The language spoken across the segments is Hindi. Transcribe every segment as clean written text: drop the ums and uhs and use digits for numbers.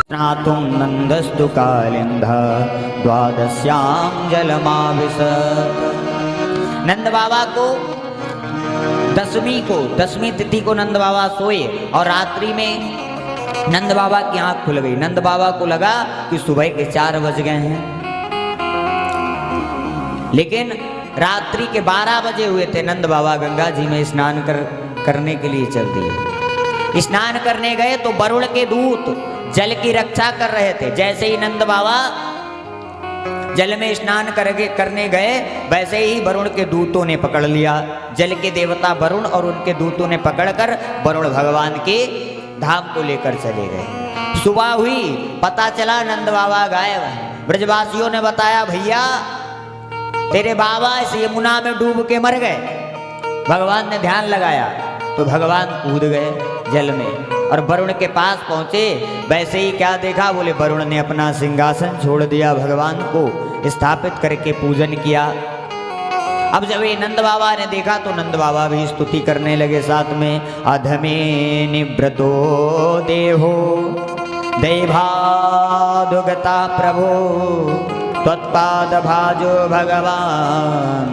स्नातुं नन्दस्तु कालिन्द द्वादश्यां जलमाविशत्। नंद बाबा को दसवीं तिथि को नंद बाबा सोए और रात्रि में नंद बाबा की आंख खुल गई। नंद बाबा को लगा कि सुबह के 4 बज गए हैं, लेकिन रात्रि के 12 बजे हुए थे। नंद बाबा गंगा जी में स्नान करने के लिए चल दिए। स्नान करने गए तो वरुण के दूत जल की रक्षा कर रहे थे। जैसे ही नंद बाबा जल में स्नान करने गए, वैसे ही वरुण के दूतों ने पकड़ लिया। जल के देवता वरुण और उनके दूतों ने पकड़कर वरुण भगवान के धाम को लेकर चले गए। सुबह हुई, पता चला नंद बाबा गायब हैं। ब्रजवासियों ने बताया, भैया तेरे बाबा इस यमुना में डूब के मर गए। भगवान ने ध्यान लगाया तो भगवान कूद गए जल में और वरुण के पास पहुंचे। वैसे ही क्या देखा, बोले वरुण ने अपना सिंहासन छोड़ दिया, भगवान को स्थापित करके पूजन किया। अब जब ये नंद बाबा ने देखा तो नंद बाबा भी स्तुति करने लगे साथ में। अधमे निव्रतो देहो दैवादुगता प्रभो त्वत्पाद भाजो भगवान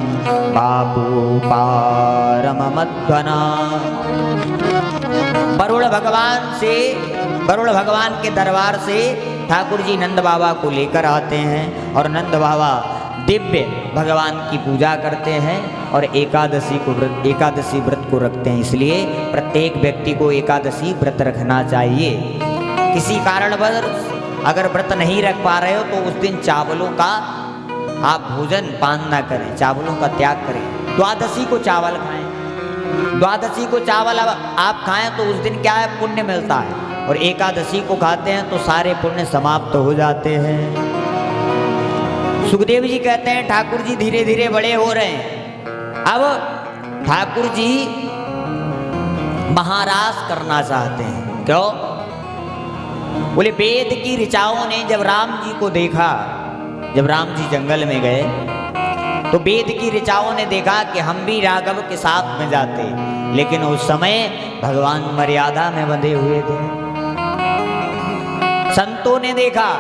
बापू पारममध्वना। वरुण भगवान के दरबार से ठाकुर जी नंद बाबा को लेकर आते हैं और नंद बाबा दिव्य भगवान की पूजा करते हैं और एकादशी व्रत को रखते हैं। इसलिए प्रत्येक व्यक्ति को एकादशी व्रत रखना चाहिए। किसी कारणवश अगर व्रत नहीं रख पा रहे हो तो उस दिन चावलों का आप भोजन पान ना करें, चावलों का त्याग करें। द्वादशी को चावल खाएं। द्वादशी को चावल आप खाएं तो उस दिन क्या है, पुण्य मिलता है। और एकादशी को खाते हैं तो सारे पुण्य समाप्त हो जाते हैं। सुखदेव जी कहते हैं ठाकुर जी धीरे धीरे बड़े हो रहे हैं। अब ठाकुर जी महाराज करना चाहते हैं। क्यों? बोले वेद की ऋचाओं ने जब राम जी को देखा, जब राम जी जंगल में गए तो वेद की ऋचाओं ने देखा कि हम भी राघव के साथ में जाते, लेकिन उस समय भगवान मर्यादा में बंधे हुए थे। संतों ने देखा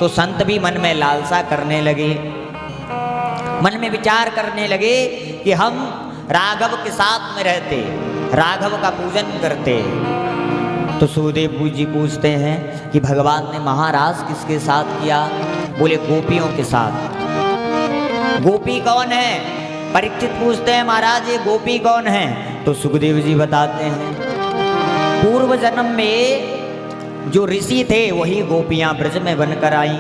तो संत भी मन में लालसा करने लगे, मन में विचार करने लगे कि हम राघव के साथ में रहते, राघव का पूजन करते। तो सुखदेव जी पूछते हैं कि भगवान ने महाराज किसके साथ किया? बोले गोपियों के साथ। गोपी कौन है? परीक्षित पूछते हैं महाराज ये गोपी कौन है? तो सुखदेव जी बताते हैं पूर्व जन्म में जो ऋषि थे वही गोपियां ब्रज में बनकर आई।